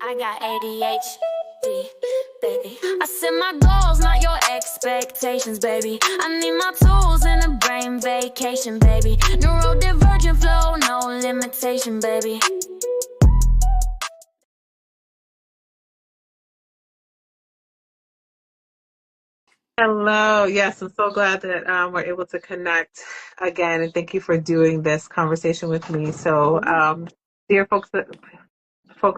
I got ADHD, baby. I set my goals, not your expectations, baby. I need my tools and a brain vacation, baby. Neurodivergent flow, no limitation, baby. Hello. Yes, I'm so glad that we're able to connect again, and thank you for doing this conversation with me. So, dear folk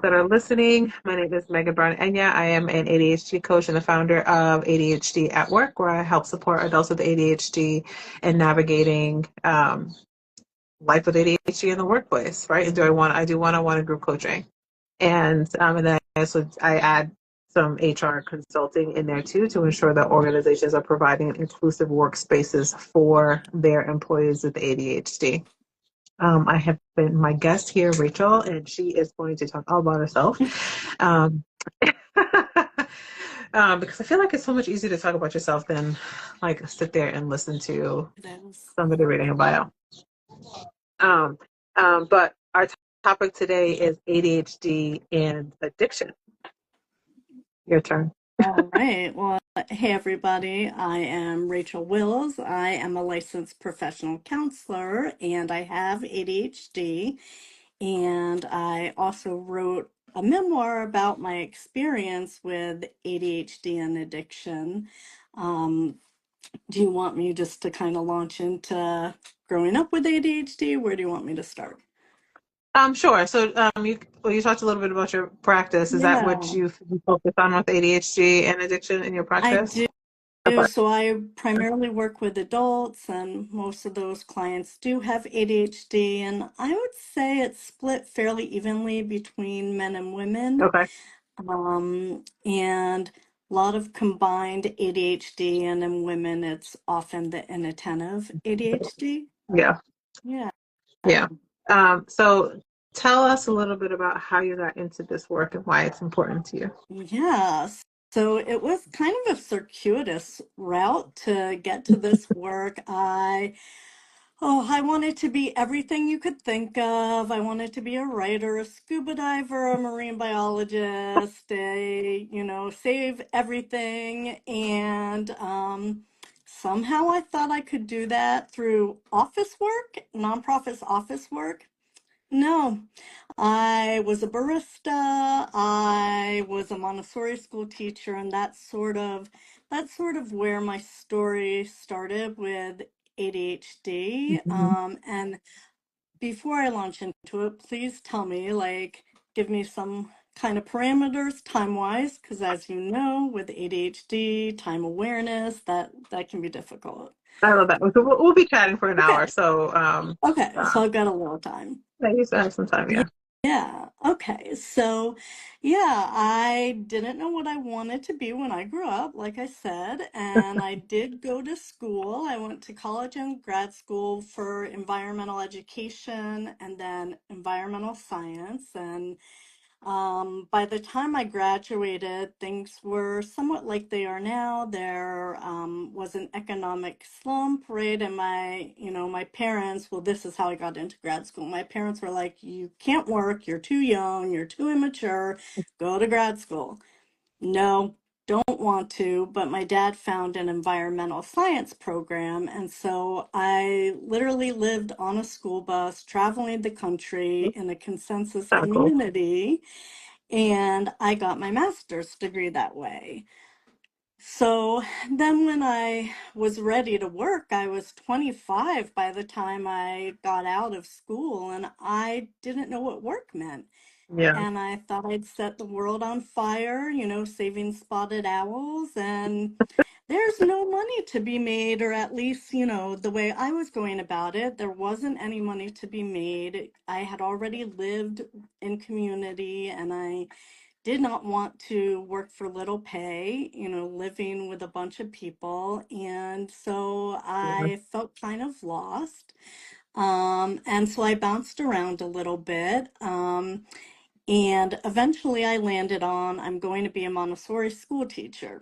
that are listening, my name is Megan Brown Enya. I am an ADHD coach and the founder of ADHD at Work, where I help support adults with ADHD in navigating life with ADHD in the workplace. Right? And I do one-on-one and group coaching, and then I add some HR consulting in there too to ensure that organizations are providing inclusive workspaces for their employees with ADHD. I have been my guest here, Rachel, and she is going to talk all about herself. Um, because I feel like it's so much easier to talk about yourself than like sit there and listen to somebody reading a bio. Um, but our topic today is ADHD and addiction. Your turn. All right. Well, hey, everybody. I am Rachel Wills. I am a licensed professional counselor and I have ADHD. And I also wrote a memoir about my experience with ADHD and addiction. Do you want me just to kind of launch into growing up with ADHD? Where do you want me to start? Sure. So, you talked a little bit about your practice. Is that what Yeah, you focus on with ADHD and addiction in your I practice? do. So I primarily work with adults, and most of those clients do have ADHD, and I would say it's split fairly evenly between men and women, Okay. and a lot of combined ADHD, and in women, it's often the inattentive ADHD. Yeah. Yeah. Yeah. So tell us a little bit about how you got into this work and why it's important to you. Yeah. So it was kind of a circuitous route to get to this work. I wanted to be everything you could think of. I wanted to be a writer, a scuba diver, a marine biologist, save everything. And somehow I thought I could do that through office work, nonprofit office work. No, I was a barista, I was a Montessori school teacher, and that's sort of where my story started with ADHD. Mhm. And before I launch into it, please tell me, like, give me some kind of parameters time-wise, because as you know, with ADHD, time awareness, that can be difficult. I love that. We'll be chatting for an hour, Okay, so okay, uh, so I've got a little time. yeah, you still have some time. Yeah. Yeah. Yeah. Okay. So, yeah, I didn't know what I wanted to be when I grew up, like I said, and I did go to school. I went to college and grad school for environmental education and then environmental science. And by the time I graduated, things were somewhat like they are now. There was an economic slump, right? And my parents, well, this is how I got into grad school. My parents were like, you can't work, you're too young, you're too immature, go to grad school. No, don't want to, but my dad found an environmental science program. And so I literally lived on a school bus, traveling the country in a consensus Kind of cool. community, and I got my master's degree that way. So then when I was ready to work, I was 25 by the time I got out of school, and I didn't know what work meant. Yeah. And I thought I'd set the world on fire, saving spotted owls. And there's no money to be made, or at least, the way I was going about it, there wasn't any money to be made. I had already lived in community and I did not want to work for little pay, living with a bunch of people. And so Yeah. I felt kind of lost. And so I bounced around a little bit. And eventually I landed on I'm going to be a Montessori school teacher.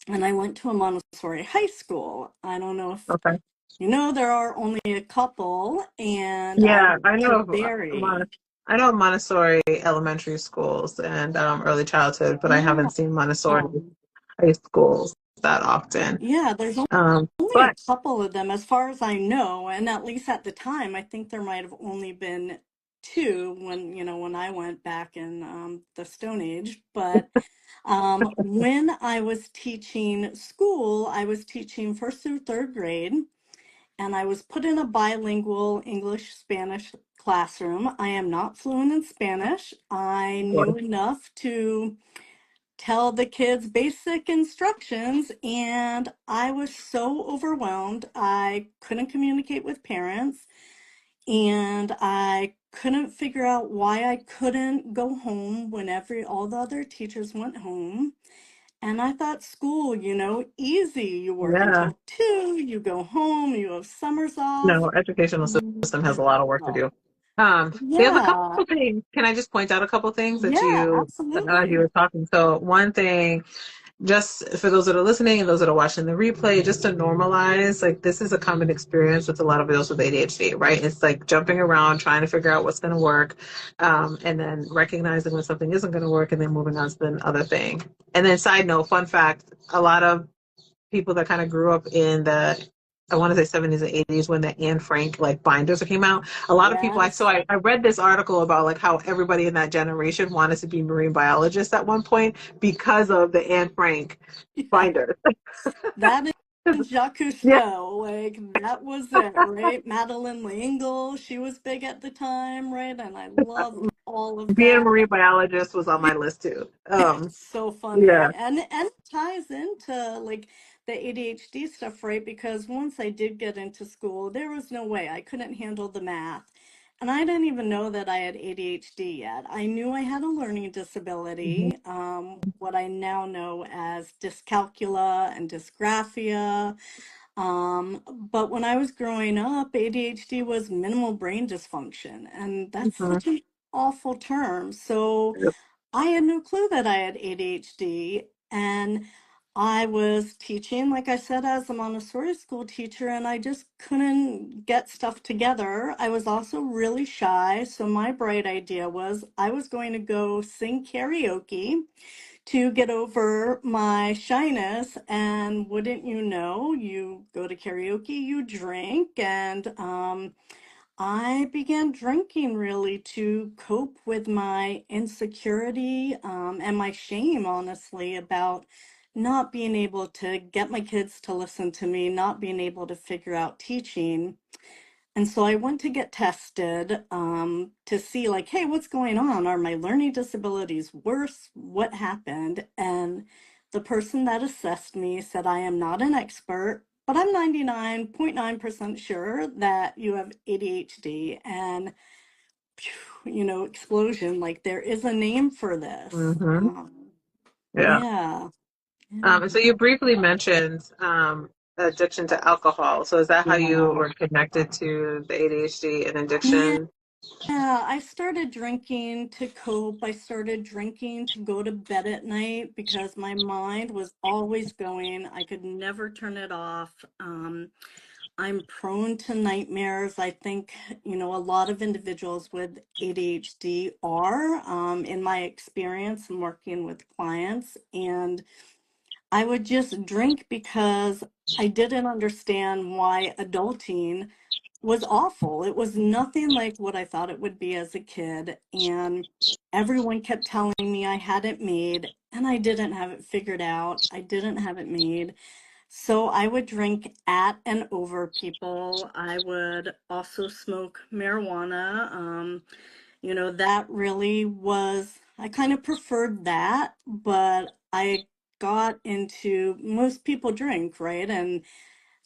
And I went to a Montessori high school. I don't know if Okay. there are only a couple, and I Yeah, I to know of a lot. vary. I know Montessori elementary schools and early childhood, but I haven't Yeah. seen Montessori high schools that often. Yeah, there's only a But couple of them as far as I know, and at least at the time, I think there might have only been two when, when I went back in the Stone Age. But when I was teaching school, I was teaching first through third grade, and I was put in a bilingual English-Spanish classroom. I am not fluent in Spanish. I knew enough to tell the kids basic instructions, and I was so overwhelmed. I couldn't communicate with parents, and I couldn't figure out why I couldn't go home when all the other teachers went home. And I thought school, easy. You work yeah, until 2, you go home, you have summers off. no, educational system has a lot of work to No. do. There's a couple Yeah, of things. Can I just point out a couple of things that yeah, as you absolutely. were talking? So one thing, just for those that are listening and those that are watching the replay, just to normalize, like this is a common experience with a lot of those with ADHD, right? It's like jumping around, trying to figure out what's going to work, and then recognizing when something isn't going to work, and then moving on to the other thing. And then, side note, fun fact: a lot of people that kind of grew up in the I want to say 70s and 80s when the Anne Frank like binders came out. A lot of people Yes. I read this article about like how everybody in that generation wanted to be marine biologists at one point because of the Anne Frank Yeah. binders. That and Jacques Yeah, Cousteau, like that was it, right? Madeleine L'Engle, she was big at the time, right? And I loved all of being a that. marine biologist was on Yeah, my list too. it's so funny. Yeah. And it ties into like the ADHD stuff, right? Because once I did get into school, there was no way I couldn't handle the math. And I didn't even know that I had ADHD yet. I knew I had a learning Mhm. disability, what I now know as dyscalculia and dysgraphia. But when I was growing up, ADHD was minimal brain dysfunction, and that's Mhm. such an awful term. So I had no clue that I had ADHD, and I was teaching, like I said, as a Montessori school teacher, and I just couldn't get stuff together. I was also really shy, so my bright idea was I was going to go sing karaoke to get over my shyness. And wouldn't you know, you go to karaoke, you drink, and I began drinking really to cope with my insecurity and my shame, honestly, about not being able to get my kids to listen to me, not being able to figure out teaching. And so I went to get tested to see, like, hey, what's going on? Are my learning disabilities worse? What happened? And the person that assessed me said, I am not an expert, but I'm 99.9% sure that you have ADHD. And, explosion, like, there is a name for this. Mhm. Yeah. Yeah. Yeah. And so you briefly mentioned addiction to alcohol. So is that how you Yeah. were connected to the ADHD and Yeah. addiction? Yeah, I started drinking to cope. I started drinking to go to bed at night because my mind was always going. I could never turn it off. I'm prone to nightmares. I think, a lot of individuals with ADHD are, in my experience and working with clients. And I would just drink because I didn't understand why adulting was awful. It was nothing like what I thought it would be as a kid. And everyone kept telling me I had it made, and I didn't have it figured out. I didn't have it made. So I would drink at and over people. I would also smoke marijuana. That really was, I kind of preferred that, but I got into, most people drink, right? And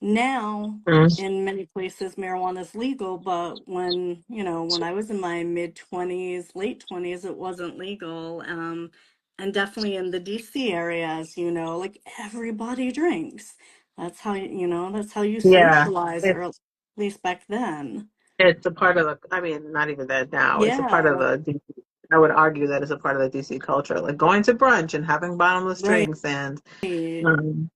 now, Mm. in many places, marijuana is legal, but when I was in my mid 20s, late 20s, it wasn't legal. And definitely in the DC areas, like everybody drinks. That's how you Yeah. socialize, or at least back then. It's a part of I mean, not even that now. It's a part of Yeah, the DC, I would argue that it's a part of the DC culture, like going to brunch and having bottomless right. drinks um,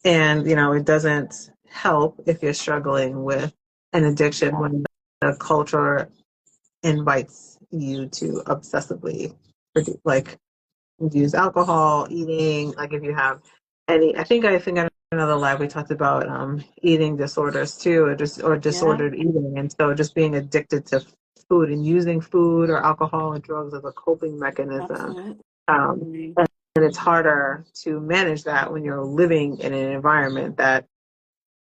and it doesn't help if you're struggling with an addiction Yeah. when the culture invites you to obsessively like use alcohol, eating, like if you have any, I think on another live we talked about eating disorders too, or Yeah, disordered eating, and so just being addicted to food and using food or alcohol or drugs as a coping mechanism. Um, absolutely. and it's harder to manage that when you're living in an environment that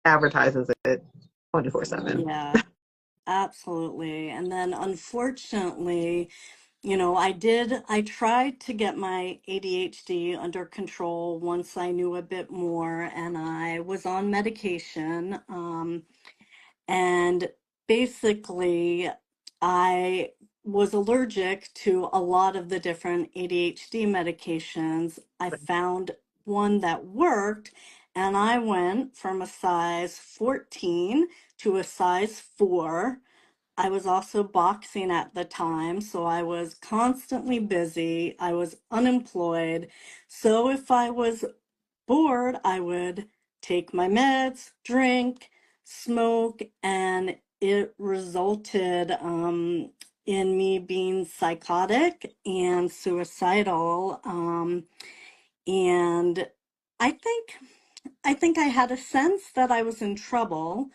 advertises it 24/7. Yeah, absolutely. And then unfortunately, I tried to get my ADHD under control once I knew a bit more, and I was on medication. And basically, I was allergic to a lot of the different ADHD medications. I found one that worked, and I went from a size 14 to a size 4. I was also boxing at the time, so I was constantly busy. I was unemployed. So if I was bored, I would take my meds, drink, smoke, and it resulted in me being psychotic and suicidal. And I think I think I had a sense that I was in trouble,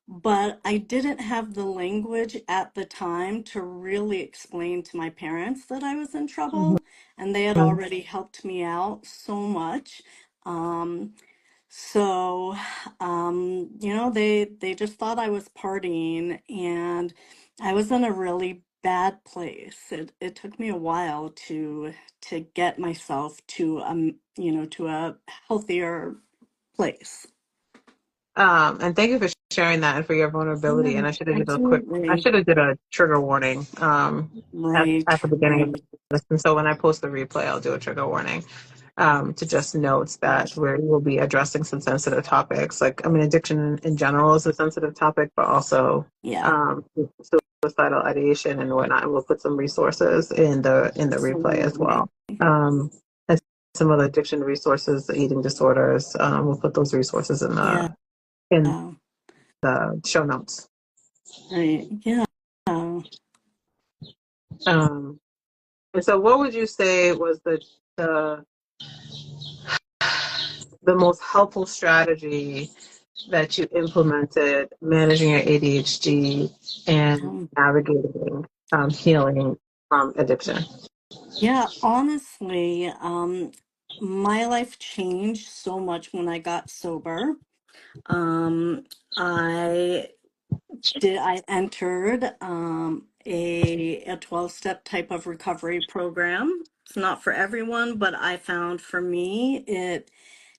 but I didn't have the language at the time to really explain to my parents that I was in Mhm. trouble, and they had already helped me out so much. Um, so, they just thought I was partying, and I was in a really bad place. It took me a while to get myself to a healthier place. And thank you for sharing that and for your vulnerability. Yeah, And I absolutely. should have did a trigger warning Right, at the beginning of right. this. And so when I post the replay, I'll do a trigger warning to just note that we will be addressing some sensitive topics. Like, I mean, addiction in general is a sensitive topic, but also Yeah, um, suicidal ideation and whatnot. And we'll put some resources in the replay as absolutely. well. And some other addiction resources, the eating disorders. We'll put those resources Yeah, in the show notes. right. Yeah. Um, and so, what would you say was the the most helpful strategy that you implemented managing your ADHD and Um, navigating healing from addiction? Yeah, honestly, my life changed so much when I got sober. Um, I I entered a 12-step type of recovery program. It's not for everyone, but I found for me it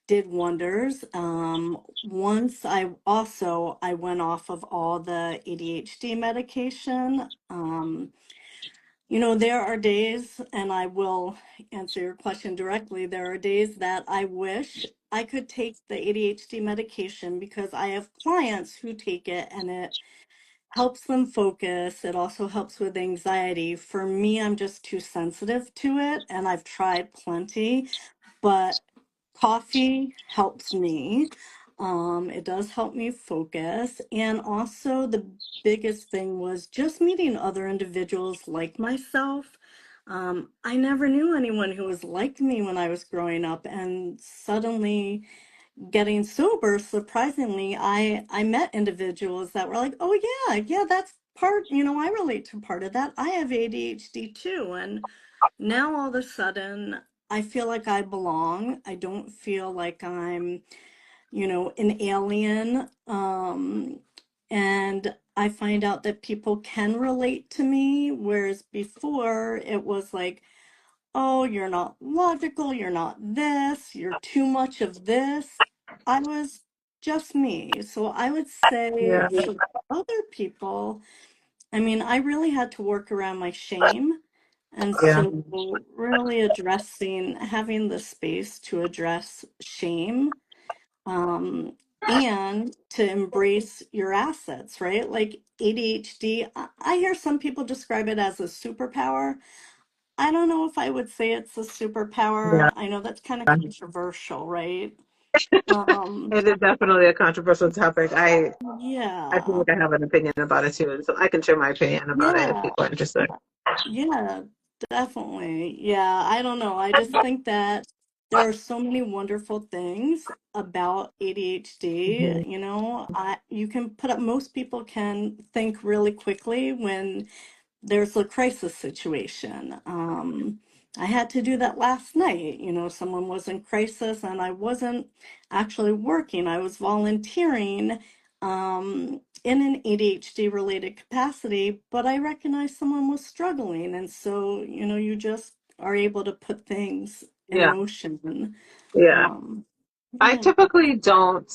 did wonders. Once I went off of all the ADHD medication. There are days, and I will answer your question directly. There are days that I wish I could take the ADHD medication because I have clients who take it and it helps them focus. It also helps with anxiety. For me, I'm just too sensitive to it, and I've tried plenty, but coffee helps me. It does help me focus. And also, the biggest thing was just meeting other individuals like myself. I never knew anyone who was like me when I was growing up, and suddenly getting sober, surprisingly, I met individuals that were like, "Oh yeah, yeah, that's part, I relate to part of that. I have ADHD too." And now all of a sudden, I feel like I belong. I don't feel like I'm, an alien. And I find out that people can relate to me, whereas before it was like, "Oh, you're not logical, you're not this, you're too much of this." I was just me. So I would say Yeah, for other people, I mean, I really had to work around my shame. And yeah, so, really addressing, having the space to address shame, um, and to embrace your assets, right? Like ADHD, I hear some people describe it as a superpower. I don't know if I would say it's a yeah. superpower. I know that's kind of controversial, right? Um, It is definitely a controversial topic. I feel yeah, like I have an opinion about it too, and so I can share my opinion about it if yeah, people are interested. yeah, definitely. Yeah, I don't know. I just think that there are so many wonderful things about ADHD. Mhm. You can put up, most people can think really quickly when there's a crisis situation. I had to do that last night. Someone was in crisis and I wasn't actually working. I was volunteering in an ADHD related capacity, but I recognized someone was struggling. And so, you just are able to put things in Yeah, motion. yeah. Um, I yeah, typically don't,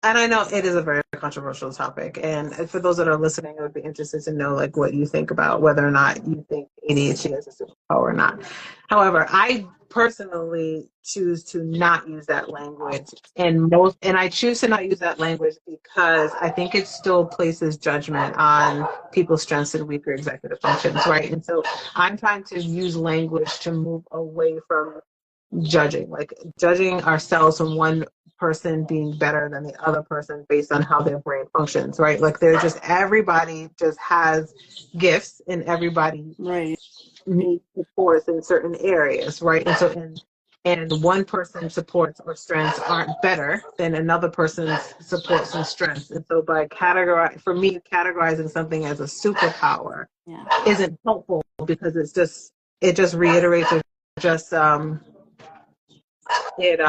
and I know it is a very controversial topic. And for those that are listening, I would be interested to know like what you think about whether or not you think ADHD is a superpower or not. However, I personally choose to not use that language, and I choose to not use that language because I think it still places judgment on people's strengths and weaker executive functions, right? And so I'm trying to use language to move away from judging ourselves from one person being better than the other person based on how their brain functions, right? Like everybody just has gifts and everybody right, needs supports in certain areas, right? And one person's supports or strengths aren't better than another person's supports and strengths. And so for me, categorizing something as a superpower yeah. isn't helpful because it just reiterates or just it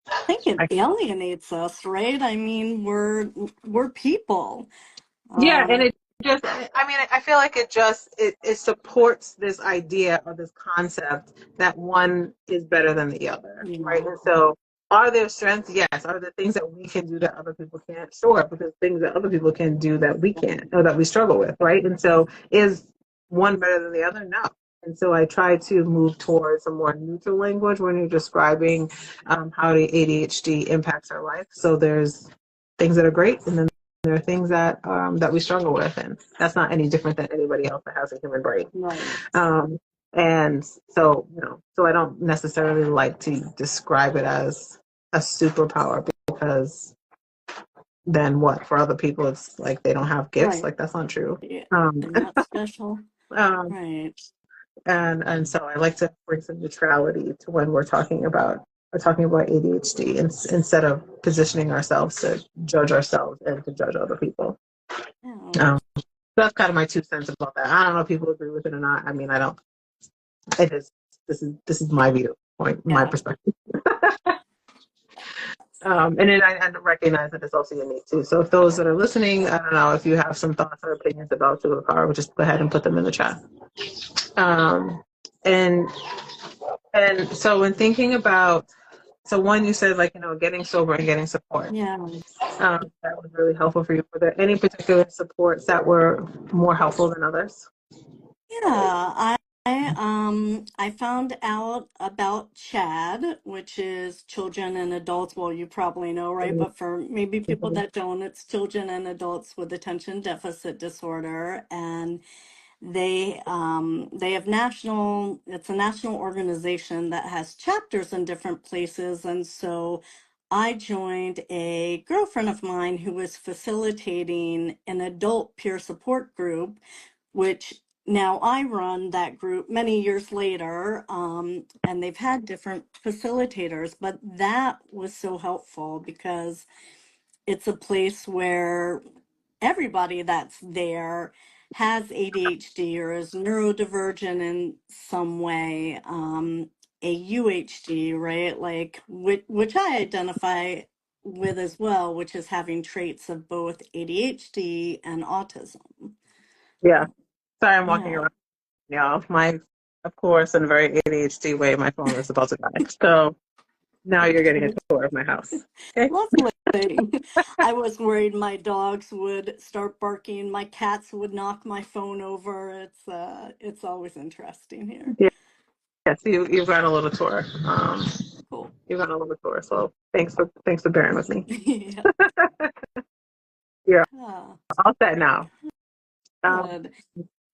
I think it I, alienates us, right? I mean, we're people. yeah, and Um, it just I mean I feel like it supports this idea or this concept that one is better than the other, right? yeah, And so are there strengths? Yes. Are there things that we can do that other people can't? Sure, because things that other people can do that we can't or that we struggle with, right? And so is one better than the other? No. And so I try to move towards a more neutral language when you're describing how the ADHD impacts our life. So there's things that are great, and then there are things that we struggle with, and that's not any different than anybody else that has a human brain. right, Um, and so, so I don't necessarily like to describe it as a superpower because then what? For other people, it's like they don't have gifts. right. Like that's not true. Yeah, Um, they're not special. um, Right, and so I like to bring some neutrality to when we're talking about ADHD instead of positioning ourselves to judge ourselves and to judge other people. yeah, Um, that's kind of my 2 cents about that. I don't know if people agree with it or not. I mean, I don't. It is. This is my viewpoint, my yeah. perspective. And then I recognize that it's also unique too. So if those that are listening, I don't know if you have some thoughts or opinions about superpower, we'll just go ahead and put them in the chat. Um, and and so when thinking about, so one, you said like getting sober and getting support. Yeah. That was really helpful for you. Were there any particular supports that were more helpful than others? Yeah, I found out about CHAD, which is children and adults. Well, you probably know, right? But for maybe people that don't, it's children and adults with attention deficit disorder, and they have it's a national organization that has chapters in different places. And so I joined a girlfriend of mine who was facilitating an adult peer support group, which now I run that group many years later, and they've had different facilitators, but that was so helpful because it's a place where everybody that's there has ADHD or is neurodivergent in some way, a UHD, right? Like which I identify with as well, which is having traits of both ADHD and autism. Yeah. Sorry, I'm walking Yeah. around. Yeah, of course, in a very ADHD way, my phone is about to die. So now you're getting a tour of my house. Okay. Lovely. I was worried my dogs would start barking, my cats would knock my phone over. It's always interesting here. Yeah. Yes, you've got a little tour. Cool. You've got a little tour. So thanks for bearing with me. Yeah. You're Ah, all set now. Um, good.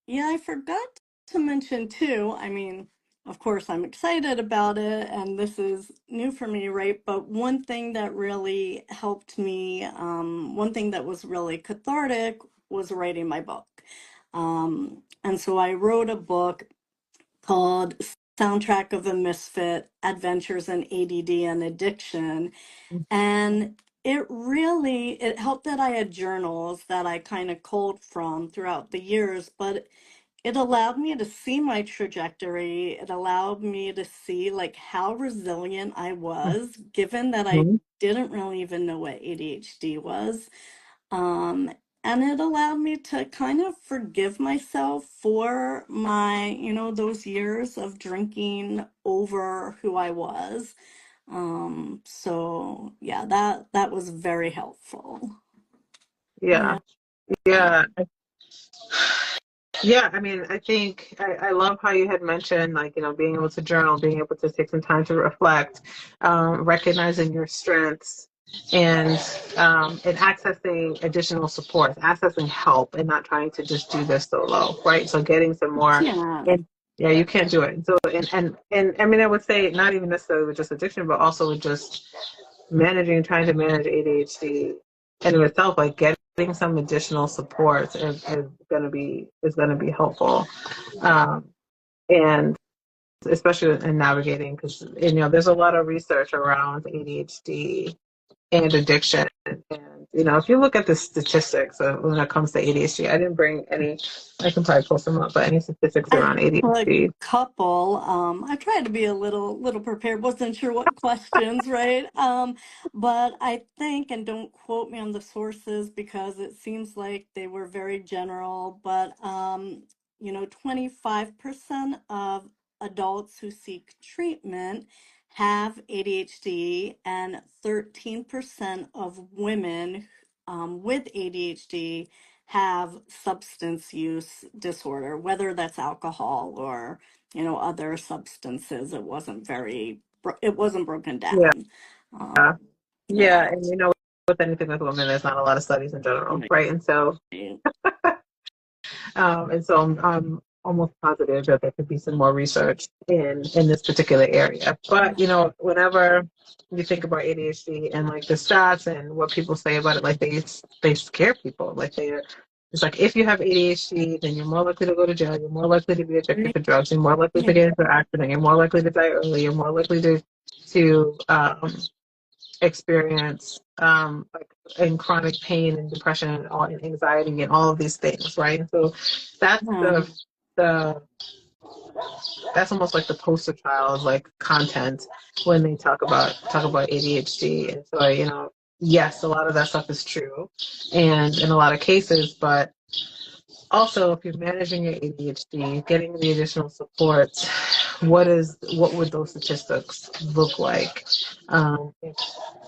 Yeah, I forgot to mention too. I mean, of course, I'm excited about it, and this is new for me, right? But one thing that really helped me, one thing that was really cathartic was writing my book. And so I wrote a book called Soundtrack of a Misfit, Adventures in ADD and Addiction. And it helped that I had journals that I kind of culled from throughout the years, but it allowed me to see my trajectory. It allowed me to see like how resilient I was, given that I Mhm. didn't really even know what ADHD was. Um, and it allowed me to kind of forgive myself for my, those years of drinking over who I was. So yeah, that was very helpful. Yeah, Yeah. yeah. Yeah, I mean, I think I love how you had mentioned, like, being able to journal, being able to take some time to reflect, recognizing your strengths, and and accessing additional support, accessing help, and not trying to just do this solo, right? So getting some more, Yeah. and yeah, you can't do it. And so, and I mean, I would say not even necessarily with just addiction, but also with just trying to manage ADHD and in itself, like getting some additional support is gonna be helpful, and especially in navigating because there's a lot of research around ADHD and addiction, and if you look at the statistics when it comes to ADHD, I didn't bring any. I can probably post them up, but any statistics I around have a ADHD. couple. I tried to be a little prepared. Wasn't sure what questions, right? But I think, and don't quote me on the sources because it seems like they were very general. But 25% of adults who seek treatment have ADHD, and 13% of women with ADHD have substance use disorder, whether that's alcohol or, other substances. It wasn't broken Yeah, down. Um, yeah, yeah. and with anything with women, there's not a lot of studies in general, right? And so I'm almost positive that there could be some more research in this particular area. But whenever you think about ADHD and like the stats and what people say about it, like they scare people. It's like if you have ADHD, then you're more likely to go to jail. You're more likely to be addicted to drugs. You're more likely to Yeah. get into an accident. You're more likely to die early. You're more likely to experience like in chronic pain and depression and anxiety and all of these things, right? And so that's the that's almost like the poster child like content when they talk about ADHD. And so yes, a lot of that stuff is true, and in a lot of cases, but also if you're managing your ADHD, getting the additional support, what would those statistics look like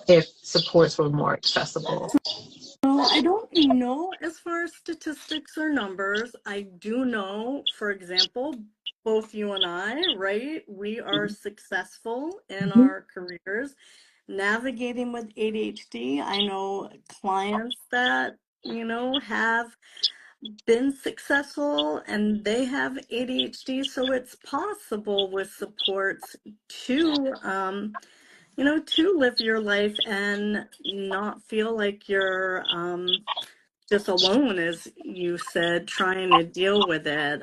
if supports were more accessible? So I don't know as far as statistics or numbers. I do know, for example, both you and I, right? We are successful in Mhm. our careers navigating with ADHD. I know clients that, have been successful and they have ADHD. So it's possible with supports to live your life and not feel like you're just alone, as you said, trying to deal with it.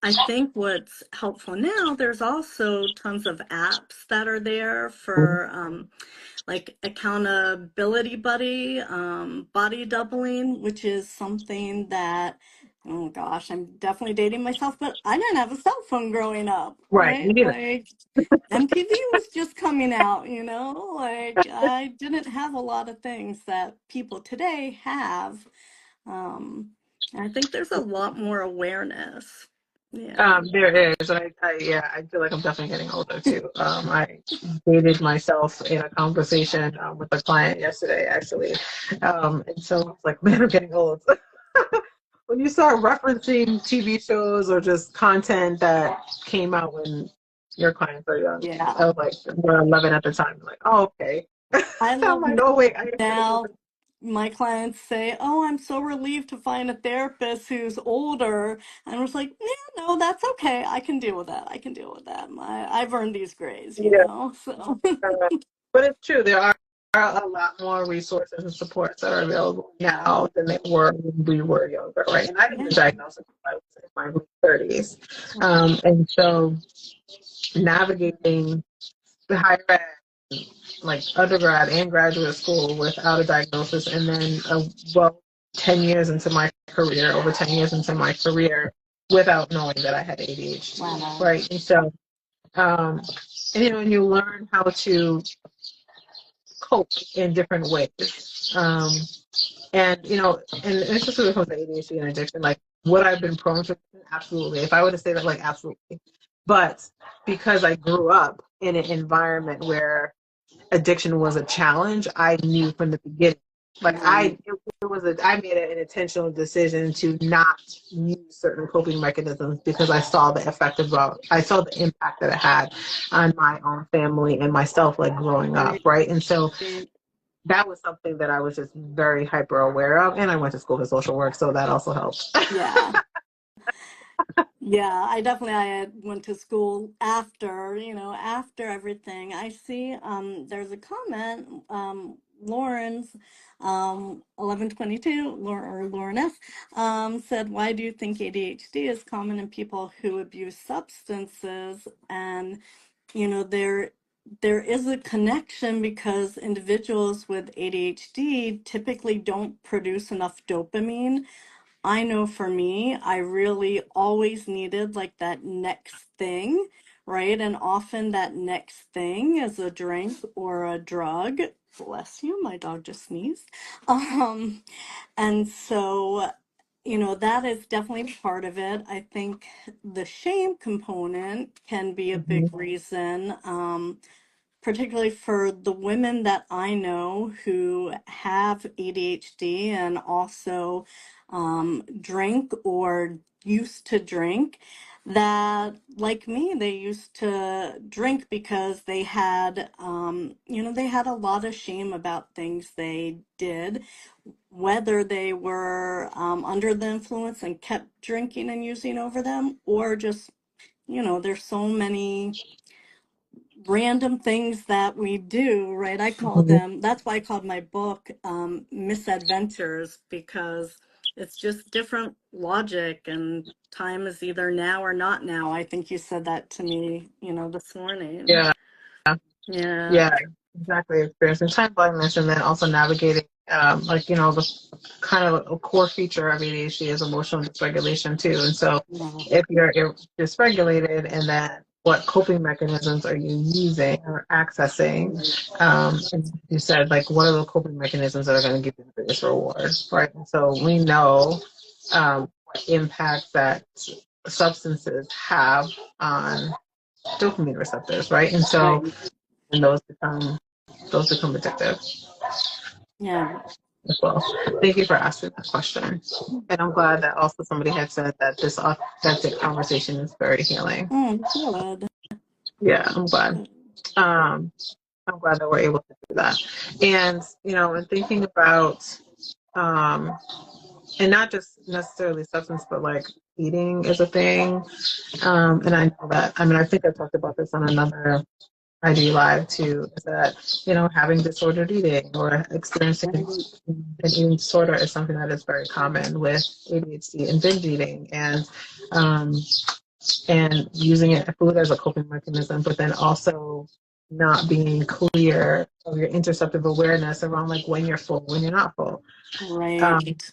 I think what's helpful now, there's also tons of apps that are there for like accountability buddy, body doubling, which is something that, oh gosh, I'm definitely dating myself, but I didn't have a cell phone growing up, Right, me right? neither. Like MTV was just coming out, like I didn't have a lot of things that people today have. And I think there's a lot more awareness. Yeah. There is, and yeah, I feel like I'm definitely getting older too. I dated myself in a conversation with a client yesterday, actually, and so it's like, man, I'm getting old. When you start referencing TV shows or just content that came out when your clients are young, I Yeah. was like, we were 11 at the time. I'm like, oh, okay. I I'm love like, oh wait, I am getting now older. my clients say, "Oh, I'm so relieved to find a therapist who's older." And I was like, "Yeah, no, that's okay. I can deal with that. I can deal with that. I've earned these grays, you Yeah. know." So But it's true. There are a lot more resources and supports that are available now than they were when we were younger, right? And I didn't yeah, get diagnosed until I was in my late 30s. right, And so navigating the higher ed, like undergrad and graduate school without a diagnosis, and then well, 10 years into my career, over 10 years into my career, without knowing that I had ADHD, wow, right? And so, and and you learn how to cope in different ways. And and especially when it comes to ADHD and addiction, like would I've been prone to it? Absolutely. If I were to say that, like absolutely. But because I grew up in an environment where addiction was a challenge, I knew from the beginning. Like right, I made an intentional decision to not use certain coping mechanisms because I saw the I saw the impact that it had on my own family and myself, like growing up, right, right? And so that was something that I was just very hyper aware of, and I went to school for social work, so that also helped. yeah. Yeah, I had went to school after, after everything. I see there's a comment, Lauren's 1122, Lauren F. Said, "Why do you think ADHD is common in people who abuse substances?" And there is a connection because individuals with ADHD typically don't produce enough dopamine. I know for me, I really always needed like that next thing, right? And often that next thing is a drink or a drug. Bless you, my dog just sneezed. Um, and so, that is definitely part of it. I think the shame component can be a big Mhm. reason. Particularly for the women that I know who have ADHD and also drink or used to drink, that, like me, they used to drink because they had, they had a lot of shame about things they did, whether they were under the influence and kept drinking and using over them, or just, there's so many random things that we do, right? I call Mhm. them, that's why I called my book Misadventures, because it's just different logic and time is either now or not now. I think you said that to me, this morning. Yeah. Yeah. Yeah, exactly. Experiencing time blindness and then also navigating, the kind of a core feature of ADHD is emotional dysregulation too. And so Yeah. if you're dysregulated, and then what coping mechanisms are you using or accessing? And you said, like, what are the coping mechanisms that are going to give you the biggest reward, right? And so we know what impact that substances have on dopamine receptors, right? And Right. so and those become addictive Yeah. as well. Thank you for asking that question. And I'm glad that also somebody had said that this authentic conversation is very healing. Oh, good. Yeah, I'm glad. Um, I'm glad that we're able to do that. And and thinking about and not just necessarily substance, but like eating is a thing. And I know that. I mean, I think I talked about this on another ID Live too, is that, having disordered eating or experiencing an eating disorder is something that is very common with ADHD and binge eating, um, and using food as a coping mechanism, but then also not being clear of your interceptive awareness around like when you're full, when you're not full. Um, Right.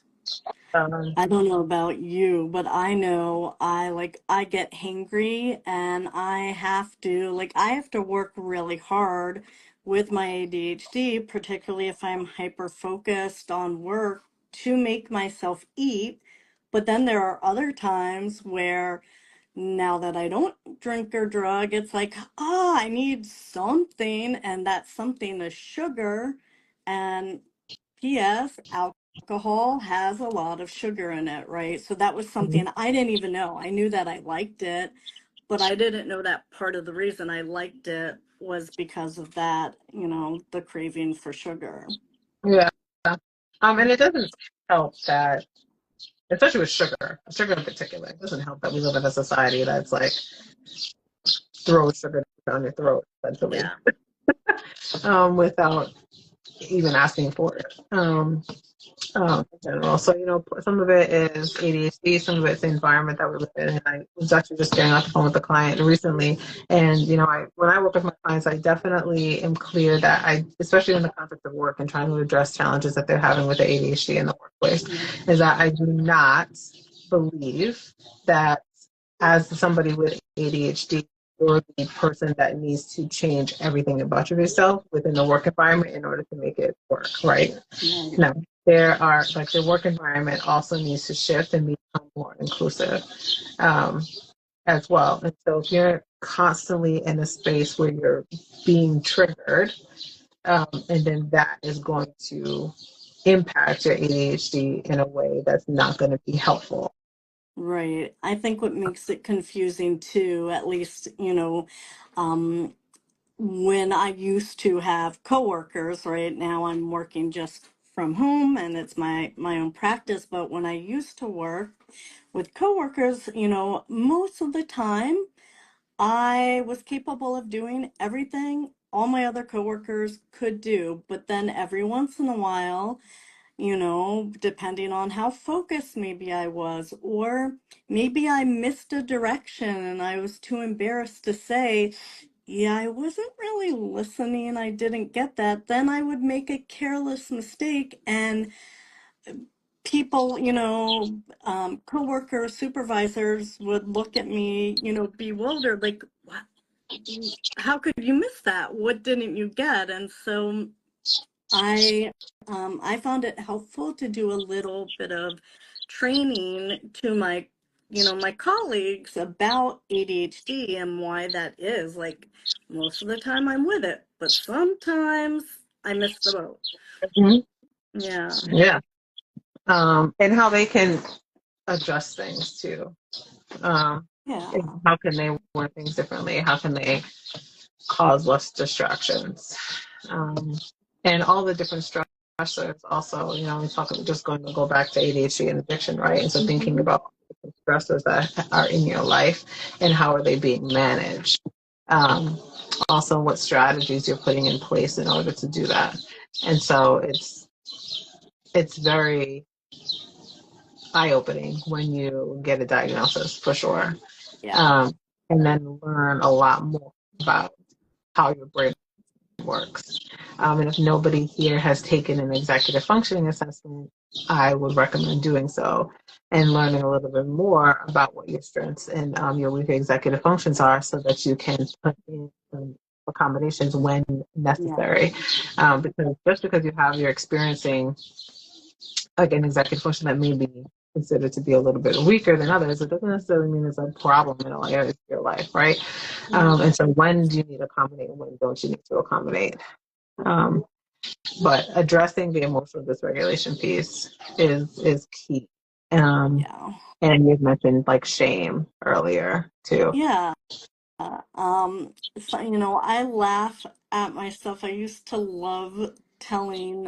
um, I don't know about you, but I know I get hangry and I have to work really hard with my ADHD, particularly if I'm hyper focused on work, to make myself eat. But then there are other times where, now that I don't drink or drug, it's like, I need something, and that something is sugar. And P.S. Alcohol has a lot of sugar in it, right? So that was something I didn't even know. I knew that I liked it, but I didn't know that part of the reason I liked it was because of that, the craving for sugar. yeah. And it doesn't help that, especially with sugar in particular, it doesn't help that we live in a society that's like throws sugar down your throat, essentially, Yeah. without even asking for it. In general. So, some of it is ADHD, some of it's the environment that we live in. And I was actually just getting off the phone with a client recently. And, when I work with my clients, I definitely am clear that especially in the context of work and trying to address challenges that they're having with the ADHD in the workplace, is that I do not believe that as somebody with ADHD, you're the person that needs to change everything about yourself within the work environment in order to make it work, right? Right. No, there are like the work environment also needs to shift and become more inclusive as well. And so if you're constantly in a space where you're being triggered, and then that is going to impact your ADHD in a way that's not going to be helpful. Right. I think what makes it confusing too, at least, um, when I used to have coworkers, right now I'm working just from home and it's my own practice, but when I used to work with coworkers, most of the time I was capable of doing everything all my other coworkers could do, but then every once in a while, depending on how focused maybe I was, or maybe I missed a direction and I was too embarrassed to say, yeah, I wasn't really listening, I didn't get that. Then I would make a careless mistake and people, coworkers, supervisors would look at me, bewildered, like, what? How could you miss that? What didn't you get? And so I I found it helpful to do a little bit of training to my colleagues about ADHD and why that is. Like most of the time I'm with it, but sometimes I miss the boat. Mhm. Yeah. Yeah. And how they can adjust things too. Um, Yeah. how can they work things differently? How can they cause less distractions? Um, and all the different stressors also, we talk just going to go back to ADHD and addiction, right? And so thinking Hmm. about the stressors that are in your life and how are they being managed. Um, Also what strategies you're putting in place in order to do that. And so it's very eye-opening when you get a diagnosis for sure. Yeah. um, and then learn a lot more about how your brain works. And if nobody here has taken an executive functioning assessment, I would recommend doing so and learning a little bit more about what your strengths and your weaker executive functions are so that you can put in some accommodations when Yeah. necessary. Because just because you're experiencing like an executive function that may be considered to be a little bit weaker than others, it doesn't necessarily mean it's a problem in all areas of your life, right? Yeah. And so when do you need to accommodate and when don't you need to accommodate? Um, but addressing the emotional dysregulation piece is key. Yeah. And you've mentioned like shame earlier too. Yeah. So, I laugh at myself. I used to love telling,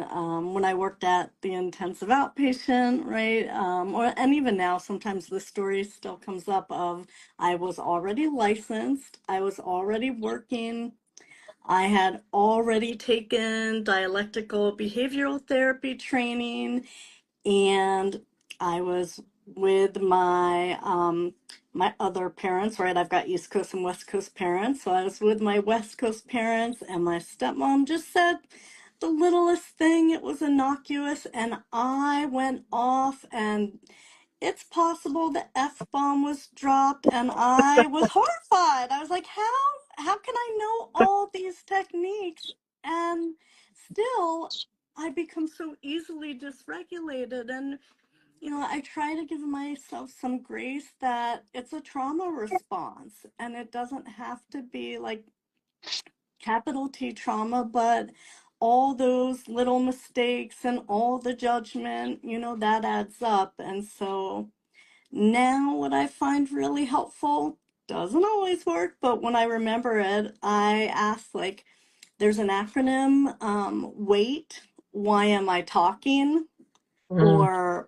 when I worked at the intensive outpatient, right? And even now, sometimes the story still comes up of I was already licensed, I was already working, I had already taken dialectical behavioral therapy training, and I was with my other parents, right? I've got East Coast and West Coast parents. So I was with my West Coast parents, and my stepmom just said the littlest thing. It was innocuous, and I went off, and it's possible the F-bomb was dropped, and I was horrified. I was like, how can I know all these techniques and still I become so easily dysregulated? And I try to give myself some grace that it's a trauma response and it doesn't have to be like capital T trauma, but all those little mistakes and all the judgment, that adds up. And so now what I find really helpful doesn't always work, but when I remember it, I ask like, there's an acronym, WAIT, why am I talking? Mm. or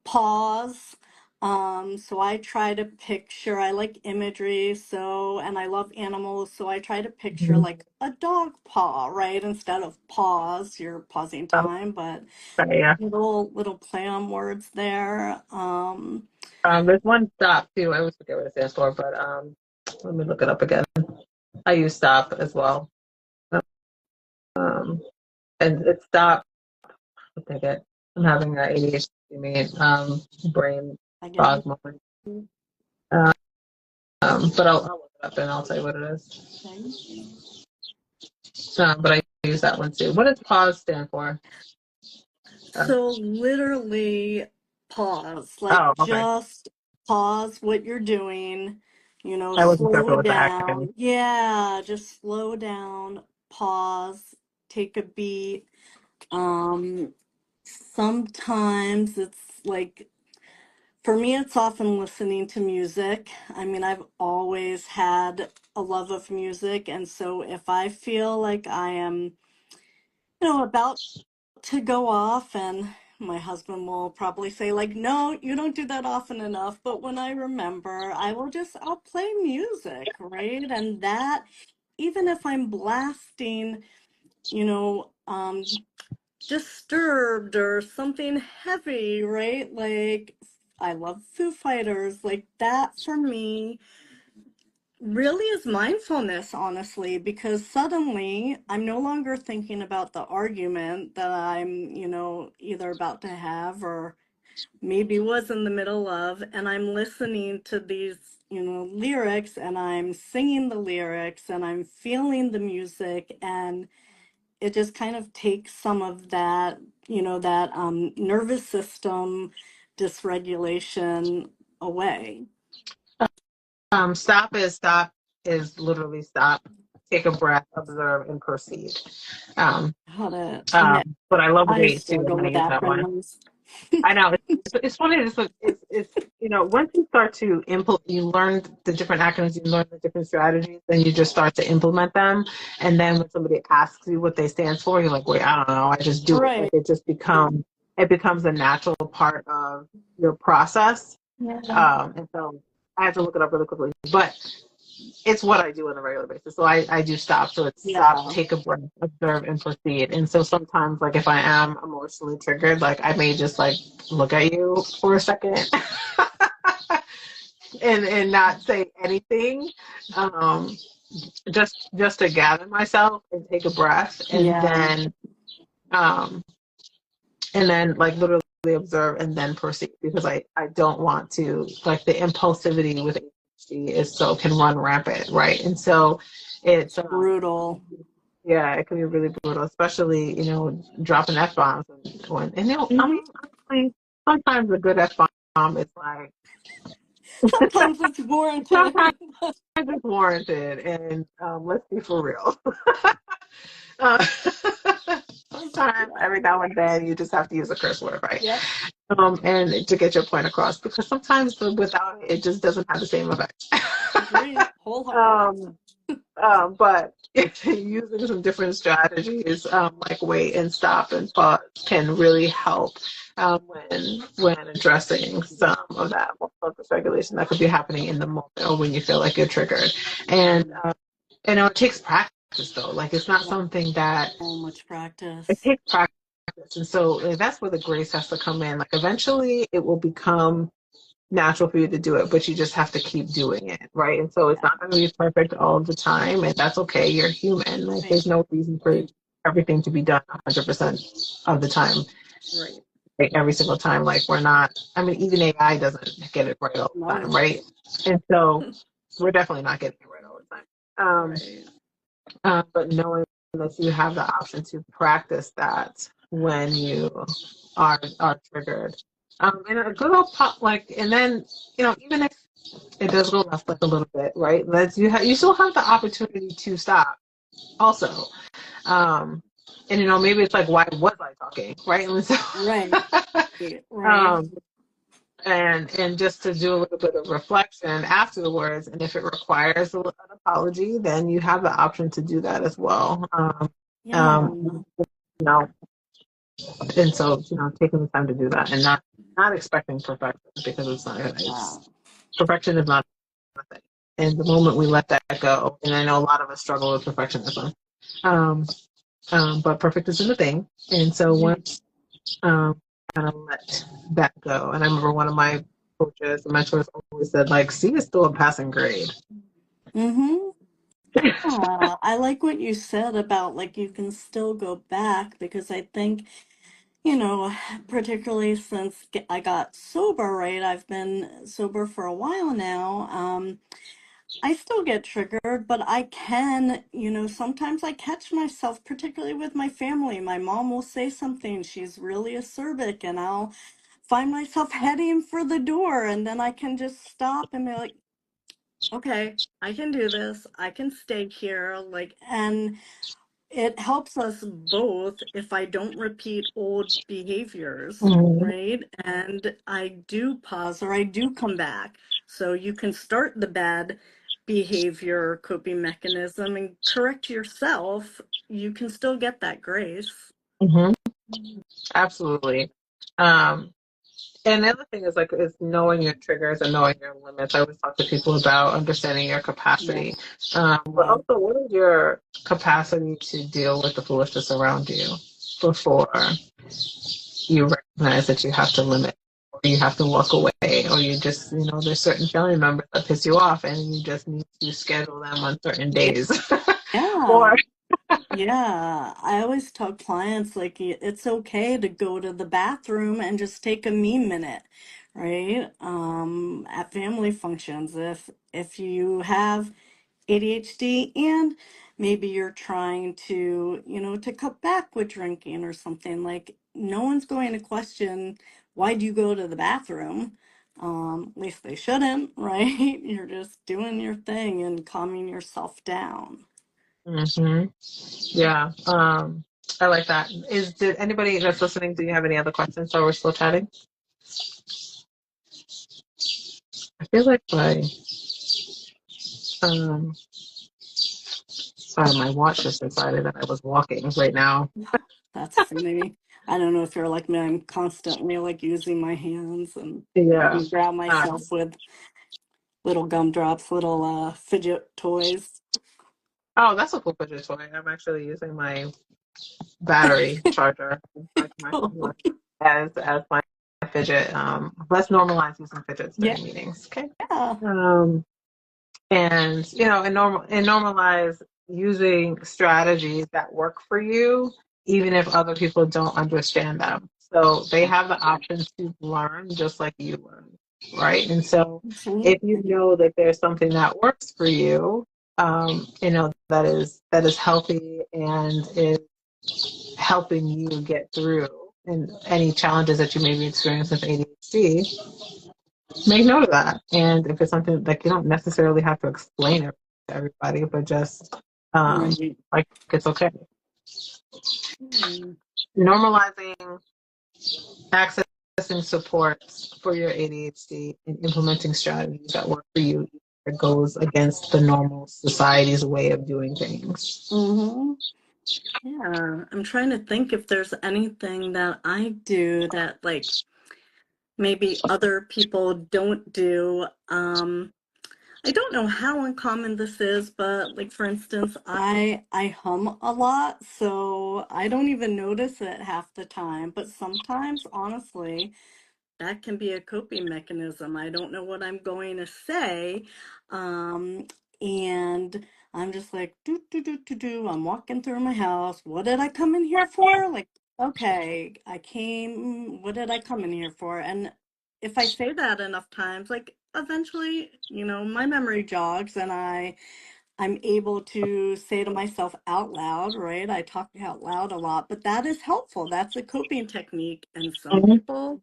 pause. So I try to picture, I like imagery, so, and I love animals, so I try to picture Mhm. like a dog paw, right? Instead of pause, you're pausing Oh, time, but sorry, yeah. little play on words there. There's one stop too. I always forget what it stands for, but let me look it up again. I use stop as well. Um, and it's stop. I think it. I'm having an ADHD brain I get fog it. moment. Um, but I'll look it up and I'll tell you what it is. Okay. But I use that one too. What does pause stand for? Uh, So literally pause, like oh, okay. just pause what you're doing, I wasn't sure if it slow was the acronym. down. Yeah, just slow down, pause, take a beat. Um, Sometimes it's like, for me, it's often listening to music. I mean, I've always had a love of music, and so if I feel like I am, about to go off, and my husband will probably say like, no, you don't do that often enough, but when I remember, I'll play music, right? And that, even if I'm blasting, you know um Disturbed or something heavy, right? Like, I love Foo Fighters, like that for me really is mindfulness, honestly, because suddenly I'm no longer thinking about the argument that I'm, either about to have or maybe was in the middle of, and I'm listening to these, lyrics, and I'm singing the lyrics, and I'm feeling the music, and it just kind of takes some of that, that nervous system dysregulation away. Stop is literally stop, take a breath, observe, and proceed. Um, How to, I but I love I wait too. I'm struggle gonna with use that one. acronyms. I know it's funny. It's once you start to implement, you learn the different acronyms, you learn the different strategies, then you just start to implement them. And then when somebody asks you what they stand for, you're like, wait, I don't know. I just do it. Like Right. it becomes a natural part of your process. Yeah. And so I had to look it up really quickly, but it's what I do on a regular basis. So I do stop. So it's stop, Yeah. take a breath, observe, and proceed. And so sometimes, like if I am emotionally triggered, like I may just like look at you for a second and not say anything, um, just to gather myself and take a breath, Yeah. um, and then like literally observe and then proceed because I don't want to like the impulsivity with ADHD is so can run rampant, right? And so it's Brutal. yeah, it can be really brutal, especially dropping f bombs and I Hmm. mean honestly sometimes a good f bomb is like Sometimes it's warranted. sometimes it's warranted and let's be for real. uh, Sometimes Yeah. every now and then you just have to use a curse word, right? Yep. And to get your point across because sometimes without it, it just doesn't have the same effect. Agree. Wholehearted. um, but using some different strategies like wait and stop and pause can really help when addressing some of that emotional dysregulation that could be happening in the moment or when you feel like you're triggered. And it takes practice though. Like it's not Yeah. something that So much it practice. takes practice. And so that's where the grace has to come in. Like eventually it will become natural for you to do it, but you just have to keep doing it, right? And so it's Yeah. not going to be perfect all the time, and that's okay. You're human. Like Right. there's no reason for everything to be done 100% of the time, Right. like every single time. Like we're not. I mean, even AI doesn't get it right all the time, No. right? And so we're definitely not getting it right all the time. Right. But knowing that you have the option to practice that when you are triggered. And a good old pop, like, and then, even if it does go left like a little bit, right? You still have the opportunity to stop also. And maybe it's like, why was I talking, right? And so, Right. Right. um, and just to do a little bit of reflection afterwards, and if it requires an apology, then you have the option to do that as well. Yeah. Um, you know, And so, taking the time to do that and not expecting perfection, because it's not, Yeah. perfection is not a thing. And the moment we let that go, and I know a lot of us struggle with perfectionism, um, but perfect isn't a thing. And so once kind of let that go, and I remember one of my coaches, the mentors, always said, like, C is still a passing grade. Mm-hmm. I like what you said about like you can still go back because I think, you know, particularly since I got sober, right? I've been sober for a while now. I still get triggered, but I can, sometimes I catch myself, particularly with my family. My mom will say something, she's really acerbic, and I'll find myself heading for the door, and then I can just stop and be like, okay, I can do this. I can stay here. Like, and it helps us both if I don't repeat old behaviors, Mhm. right? And I do pause or I do come back. So you can start the bad behavior coping mechanism and correct yourself. You can still get that grace. Mhm. Absolutely. Um, and the other thing is knowing your triggers and knowing your limits. I always talk to people about understanding your Yeah. capacity, but Wow. also what is your capacity to deal with the foolishness around you before you recognize that you have to limit, or you have to walk away, or you just, there's certain family members that piss you off and you just need to schedule them on certain days. Yeah. Or Yeah, I always tell clients like it's okay to go to the bathroom and just take a me minute, right? At family functions, if you have ADHD and maybe you're trying to, to cut back with drinking or something, like no one's going to question why do you go to the bathroom? At least they shouldn't, right? You're just doing your thing and calming yourself down. hmm yeah, I like that. Did anybody that's listening, do you have any other questions while we're still chatting? I feel like um sorry, my watch just decided that I was walking right now. That's funny. I don't know if you're like me. I'm constantly like using my hands and Yeah. even grab myself Um, with little gumdrops, little fidget toys. oh, that's a cool fidget toy. I'm actually using my battery charger to charge my phone as my fidget. Let's normalize using fidgets Yeah. during meetings. Okay. Yeah. Um, and and normalize using strategies that work for you, even if other people don't understand them. So they have the option to learn just like you learn, right? And so if you Absolutely. know that there's something that works for you, that is healthy and is helping you get through and any challenges that you may be experiencing with ADHD, make note of that. And if it's something like, you don't necessarily have to explain it to everybody, but just Right. like, it's okay. Mm. Normalizing accessing support for your ADHD and implementing strategies that work for you that goes against the normal society's way of doing things. Mm-hmm. Yeah. I'm trying to think if there's anything that I do that like maybe other people don't do. I don't know how uncommon this is, but like for instance, I hum a lot, so I don't even notice it half the time. But sometimes, honestly, that can be a coping mechanism. I don't know what I'm going to say, um, and I'm just like do do do do do. I'm walking through my house. What did I come in here for? Like, okay, I came. What did I come in here for? And if I say that enough times, like eventually, my memory jogs and I'm able to say to myself out loud, right? I talk out loud a lot, but that is helpful. That's a coping technique. And some Mhm. people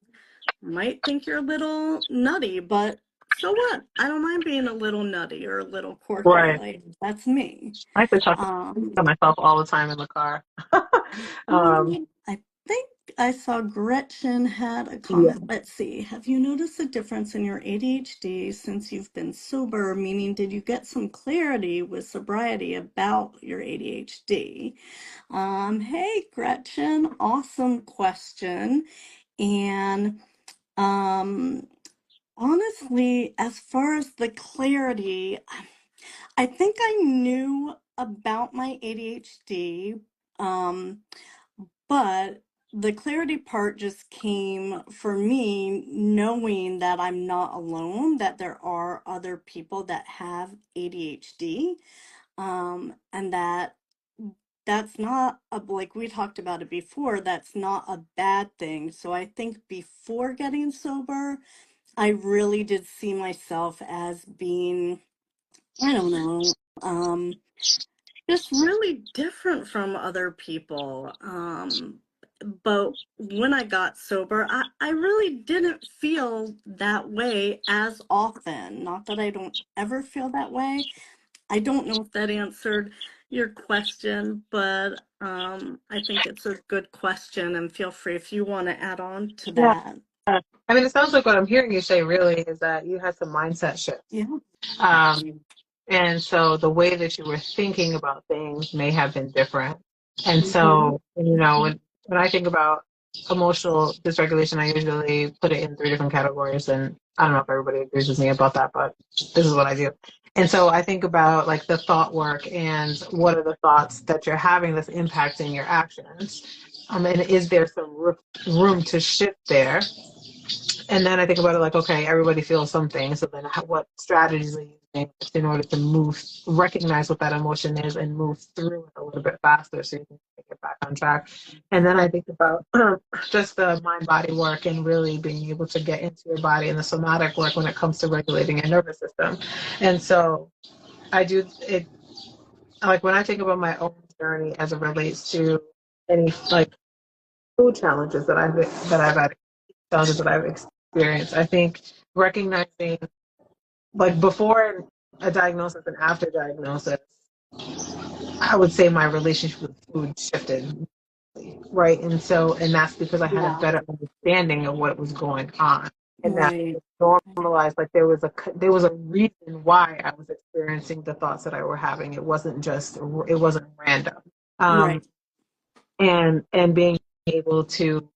might think you're a little nutty, but so what? I don't mind being a little nutty or a little quirky. Right. Like that's me. I have to talk Um, to myself all the time in the car. um, I think I saw Gretchen had a Yeah. comment. Let's see. Have you noticed a difference in your ADHD since you've been sober? Meaning, did you get some clarity with sobriety about your ADHD? Hey, Gretchen, awesome question. And honestly, as far as the clarity, I think I knew about my ADHD. Um, but the clarity part just came for me knowing that I'm not alone, that there are other people that have ADHD, and that that's not a, like we talked about it before, that's not a bad thing. So I think before getting sober, I really did see myself as being, I don't know, just really different from other people. But when I got sober, I really didn't feel that way as often. Not that I don't ever feel that way. I don't know if that answered your question, but I think it's a good question, and feel free if you want to add on to Yeah. that. I mean, it sounds like what I'm hearing you say really is that you had some mindset shift. Yeah. Um, and so the way that you were thinking about things may have been different. And Hmm. so, when I think about emotional dysregulation, I usually put it in three different categories. And I don't know if everybody agrees with me about that, but this is what I do. And so I think about like the thought work and what are the thoughts that you're having that's impacting your actions. And is there some room to shift there? And then I think about it like, okay, everybody feels something. So then what strategies are you using in order to recognize what that emotion is and move through it a little bit faster so you can get back on track. And then I think about just the mind body work and really being able to get into your body and the somatic work when it comes to regulating your nervous system. And so I do it like when I think about my own journey as it relates to any like food challenges that I've had challenges that I've experienced. I think recognizing, like before a diagnosis and after diagnosis, I would say my relationship with food shifted, right? And that's because I had a Yeah. better understanding of what was going on, and that Right. it normalized. Like there was a reason why I was experiencing the thoughts that I were having. It wasn't random. Um, Right. and being able to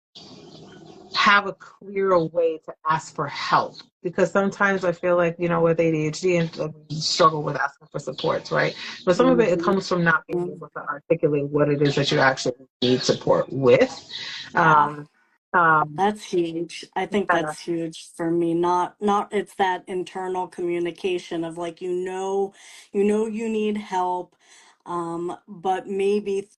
have a clearer way to ask for help, because sometimes I feel like with ADHD and we struggle with asking for supports, right? But some of it Hmm. comes from not being able to articulate what it is that you actually need support with. Yeah. Um, um, That's huge. I think yeah, that's huge for me. Not it's that internal communication of like you need help, but maybe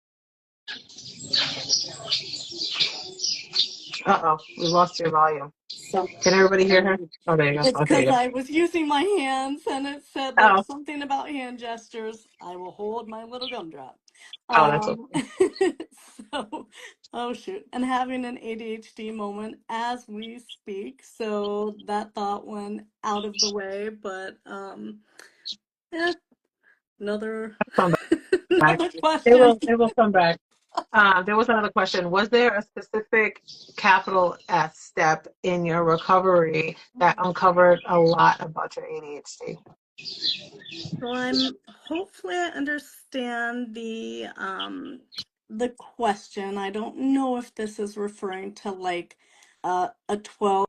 we lost your volume. some. Can everybody hear her? Oh, there you go. It's Oh, there you because go. I was using my hands and it said like Oh, something about hand gestures. I will hold my little gumdrop. that's Um, okay. so, oh shoot, and having an ADHD moment as we speak. So that thought went out of the way, but yeah, another Come back. another They question. will. They will come back. There was another question. Was there a specific capital S step in your recovery that uncovered a lot about your ADHD? So I'm hopefully I understand the question. I don't know if this is referring to like a 12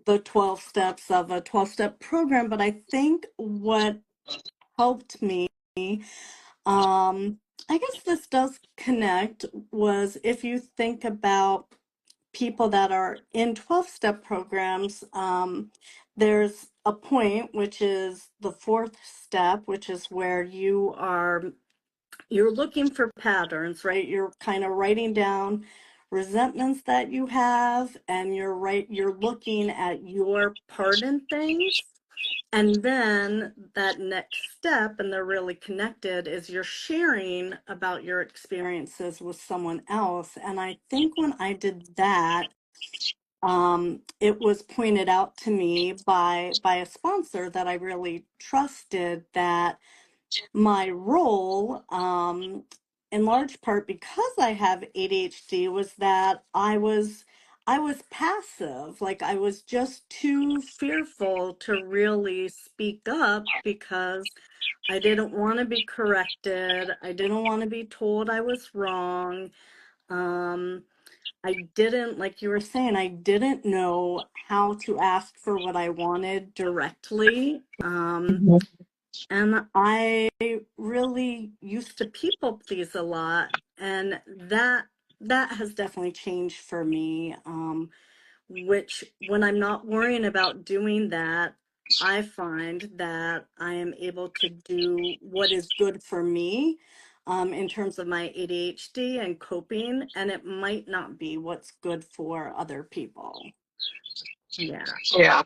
the 12 steps of a 12-step program, but I think what helped me, um I guess this does connect, was if you think about people that are in 12-step programs, there's a point, which is the fourth step, which is where you're looking for patterns, right? You're kind of writing down resentments that you have, and you're looking at your part in things. And then that next step, and they're really connected, is you're sharing about your experiences with someone else. And I think when I did that, it was pointed out to me by a sponsor that I really trusted, that my role in large part because I have ADHD was that I was passive. Like I was just too fearful to really speak up because I didn't want to be corrected. I didn't want to be told I was wrong. Um, I didn't, like you were saying, I didn't know how to ask for what I wanted directly. Mhm. And I really used to people please a lot, and that has definitely changed for me. Which when I'm not worrying about doing that, I find that I am able to do what is good for me, in terms of my ADHD and coping, and it might not be what's good for other people. Yeah. Yeah.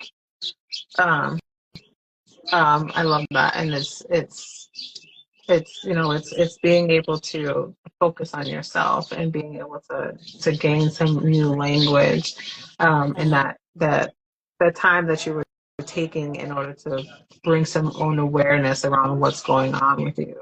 Um, I love that, and it's it's being able to focus on yourself and being able to gain some new language, and Right. that time that you were taking in order to bring some own awareness around what's going on with you,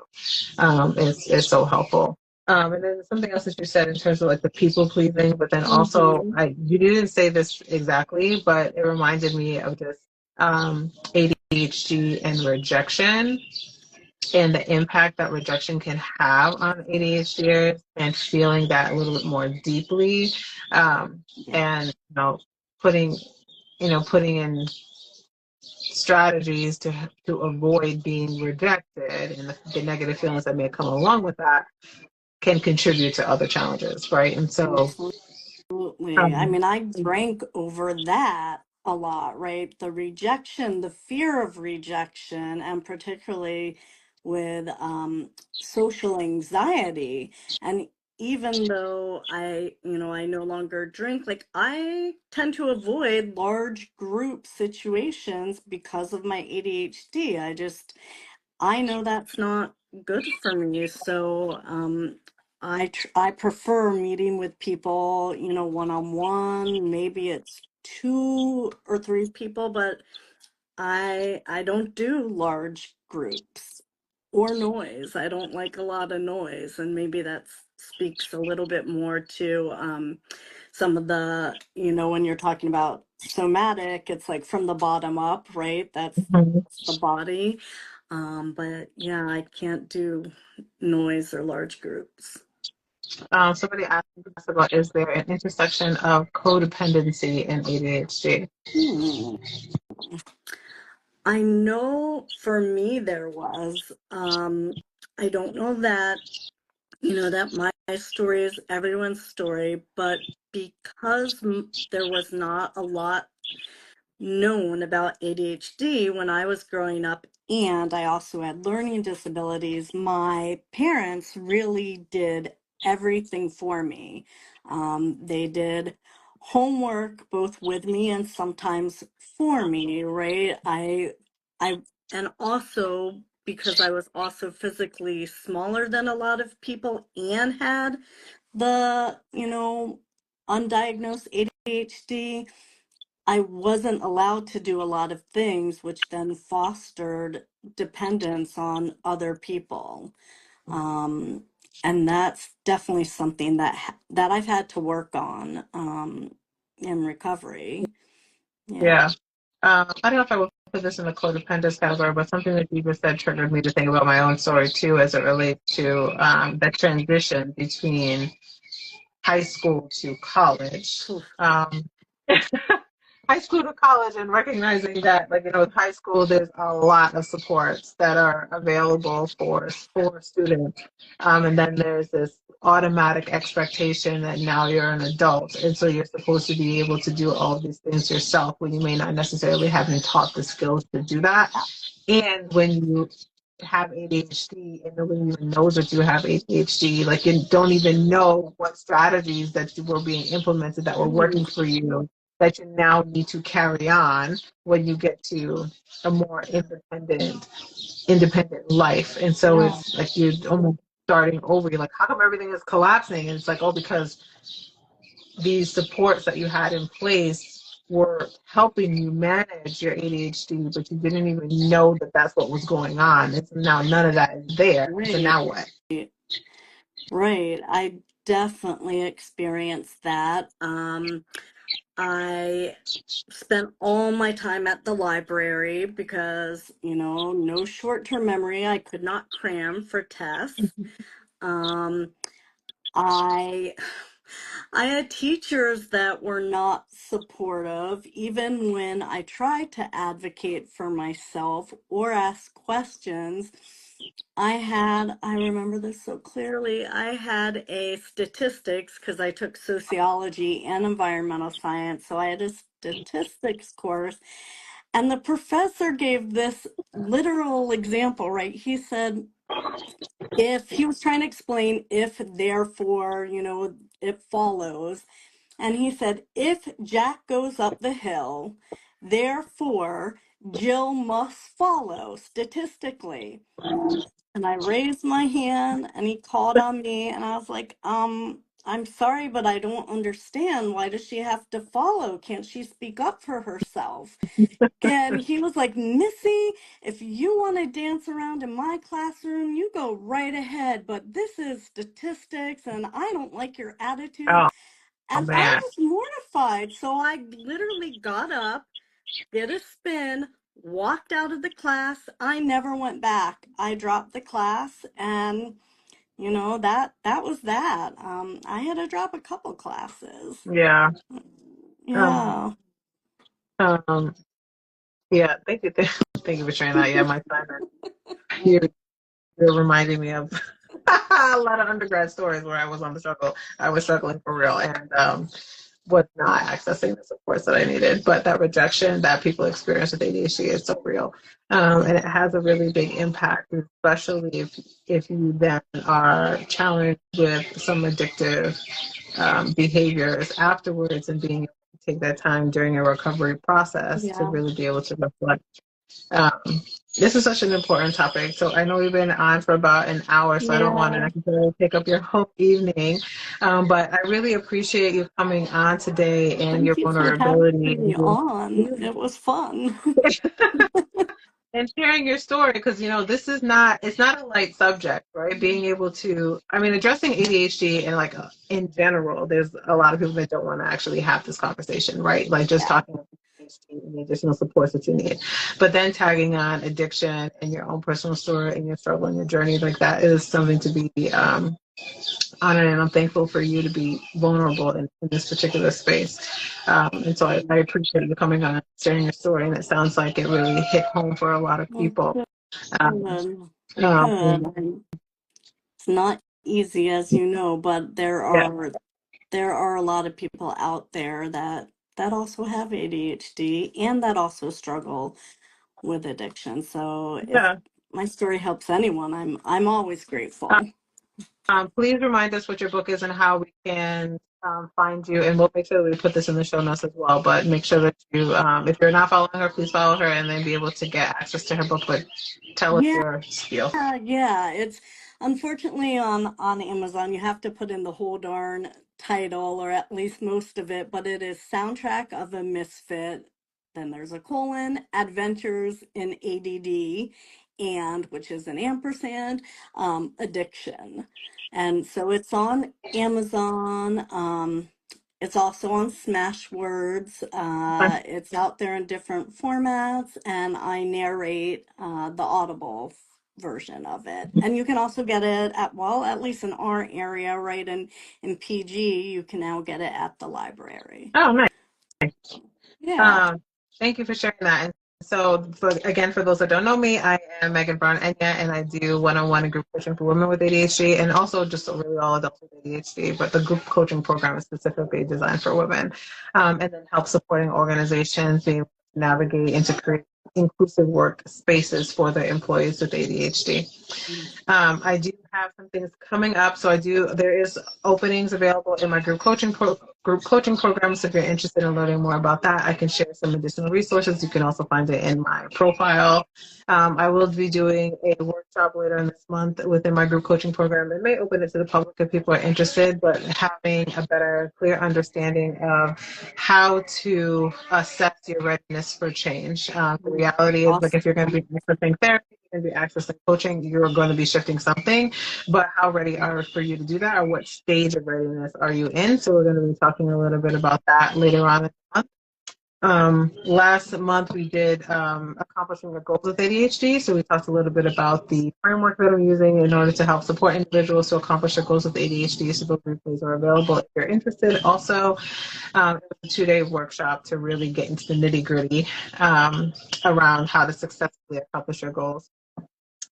is so helpful. And then something else that you said in terms of like the people pleasing, but then also Mm-hmm. you didn't say this exactly, but it reminded me of this, ADHD and rejection, and the impact that rejection can have on ADHDers, and feeling that a little bit more deeply, Yeah. and putting putting in strategies to avoid being rejected, and the negative feelings that may come along with that can contribute to other challenges, right? And so, Absolutely. I um, mean, I drank over that a lot, right? The rejection, the fear of rejection, and particularly with social anxiety. And even though I no longer drink, like I tend to avoid large group situations because of my ADHD. I know that's not good for me. So I prefer meeting with people, one on one. Maybe it's two or three people, but I don't do large groups or noise. I don't like a lot of noise, and maybe that speaks a little bit more to some of the, when you're talking about somatic, it's like from the bottom up, right? That's the body. But yeah, I can't do noise or large groups. somebody asked about, is there an intersection of codependency and ADHD? Hmm. I know for me there was. I don't know that, that my story is everyone's story, but because there was not a lot known about ADHD when I was growing up, and I also had learning disabilities, my parents really did everything for me. They did homework both with me and sometimes for me, right? I, and also because I was also physically smaller than a lot of people and had the, undiagnosed ADHD, I wasn't allowed to do a lot of things, which then fostered dependence on other people. Um, and that's definitely something that I've had to work on in recovery. Yeah. Yeah. I don't know if I would put this in the codependence category, but something that you just said triggered me to think about my own story too, as it relates to the transition between high school to college. Phew. High school to college, and recognizing that, like, high school, there's a lot of supports that are available for students, and then there's this automatic expectation that now you're an adult, and so you're supposed to be able to do all of these things yourself when you may not necessarily have been taught the skills to do that. And when you have ADHD and nobody even knows that you have ADHD, like you don't even know what strategies that were being implemented that were working Mm, for you, that you now need to carry on when you get to a more independent life. And so yeah. it's like you're almost starting over. You're like, how come everything is collapsing? And it's like, oh, because these supports that you had in place were helping you manage your ADHD, but you didn't even know that that's what was going on. And so now none of that is there. So Right. now what? Right. I definitely experienced that. I spent all my time at the library because, no short-term memory. I could not cram for tests. Um, I I had teachers that were not supportive, even when I tried to advocate for myself or ask questions. I remember this so clearly. I had a statistics because I took sociology and environmental science. So I had a statistics course, and the professor gave this literal example, right? He said, if he was trying to explain if, therefore, it follows. And he said, if Jack goes up the hill, therefore Jill must follow statistically. And I raised my hand and he called on me and I was like, I'm sorry, but I don't understand. Why does she have to follow? Can't she speak up for herself? And he was like, Missy, if you want to dance around in my classroom, you go right ahead. But this is statistics and I don't like your attitude. Oh, oh And I man. was mortified. So I literally got up, did a spin, walked out of the class. I never went back. I dropped the class and that was that. I had to drop a couple classes. Yeah. Um, Yeah. um, yeah. Thank you. Thank you for sharing that. Yeah, my son, you're, you're reminding me of a lot of undergrad stories where I was on the struggle. I was struggling for real and was not accessing the supports that I needed. But that rejection that people experience with ADHD is so real. And it has a really big impact, especially if you then are challenged with some addictive behaviors afterwards and being able to take that time during your recovery process to Yeah. really be able to reflect. Um, this is such an important topic. So I know we've been on for about an hour, so I don't want to Yeah. necessarily take up your whole evening. But I really appreciate you coming on today and your Thank you for having vulnerability me on. It was fun. and sharing your story because this is not it's not a light subject, right? Being able to, I mean, addressing ADHD and like in general, there's a lot of people that don't want to actually have this conversation, right? Like just Yeah. talking about ADHD and the additional supports that you need, but then tagging on addiction and your own personal story and your struggle and your journey, like that is something to be honored, and I'm thankful for you to be vulnerable in this particular space. And so I appreciate you coming on, sharing your story, and it sounds like it really hit home for a lot of Well, people. Um, good. um, Good. And it's not easy, as you know, but there yeah, are there are a lot of people out there that also have ADHD and that also struggle with addiction. So if yeah. my story helps anyone, I'm always grateful. Please remind us what your book is and how we can find you, and we'll make sure that we put this in the show notes as well. But make sure that you, if you're not following her, please follow her, and then be able to get access to her book. But tell us Yeah. your spiel. Yeah, it's unfortunately on Amazon you have to put in the whole darn title or at least most of it, but it is Soundtrack of a Misfit. Then there's a colon, Adventures in ADD, and which is an ampersand, addiction. And so it's on Amazon. It's also on Smashwords. It's out there in different formats, and I narrate the Audible version of it. And you can also get it at, well, at least in our area, right? In PG, you can now get it at the library. Oh, nice. Yeah. Um, Thank you for sharing that. And so, for those that don't know me, I am Megan Brown Enya, and I do one-on-one and group coaching for women with ADHD, and also just really all adults with ADHD. But the group coaching program is specifically designed for women, and then help supporting organizations being able to navigate and to create inclusive work spaces for their employees with ADHD. I do have some things coming up. So there is openings available in my group coaching program. So if you're interested in learning more about that, I can share some additional resources. You can also find it in my profile. I will be doing a workshop later in this month within my group coaching program. It may open it to the public if people are interested, but having a better, clear understanding of how to assess your readiness for change. The reality is, like, Awesome. if you're going to be accessing therapy, going to be accessing coaching, you're going to be shifting something. But how ready are for you to do that, or what stage of readiness are you in? So we're going to be talking a little bit about that later on in the month. Last month we did accomplishing your goals with ADHD. So we talked a little bit about the framework that I'm using in order to help support individuals to accomplish their goals with ADHD. So those replays are available if you're interested. Also, it was a 2-day workshop to really get into the nitty gritty around how to successfully accomplish your goals.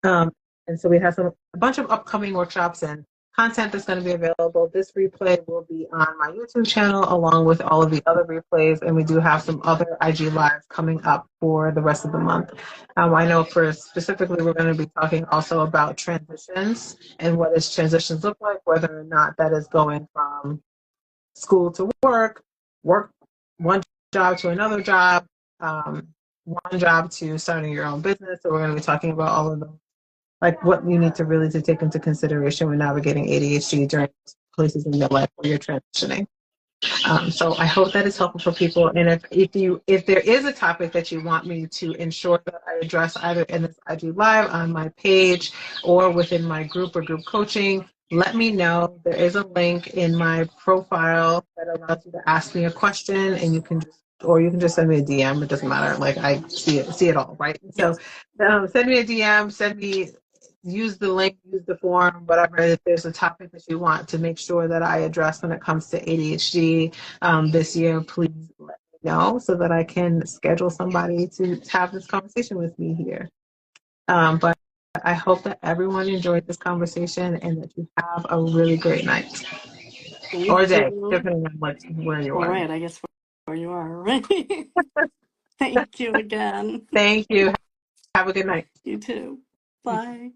And so we have a bunch of upcoming workshops and content that's going to be available. This replay will be on my YouTube channel along with all of the other replays, and we do have some other IG lives coming up for the rest of the month. I know for specifically we're going to be talking also about transitions and what does transitions look like, whether or not that is going from school to work one job to another job, one job to starting your own business. So we're going to be talking about all of them, like what you need to really to take into consideration when navigating ADHD during places in your life where you're transitioning. So I hope that is helpful for people. And if there is a topic that you want me to ensure that I address either in this IG live on my page or within my group or group coaching, let me know. There is a link in my profile that allows you to ask me a question, and you can just send me a DM. It doesn't matter. Like I see it all, right? Yes. So send me a DM, use the link, use the form, whatever. If there's a topic that you want to make sure that I address when it comes to ADHD this year, please let me know so that I can schedule somebody to have this conversation with me here. But I hope that everyone enjoyed this conversation and that you have a really great night Thank or day, you. depending on where you All are. right, I guess where you are, right? Thank you again. Thank you. Have a good night. You too. Bye.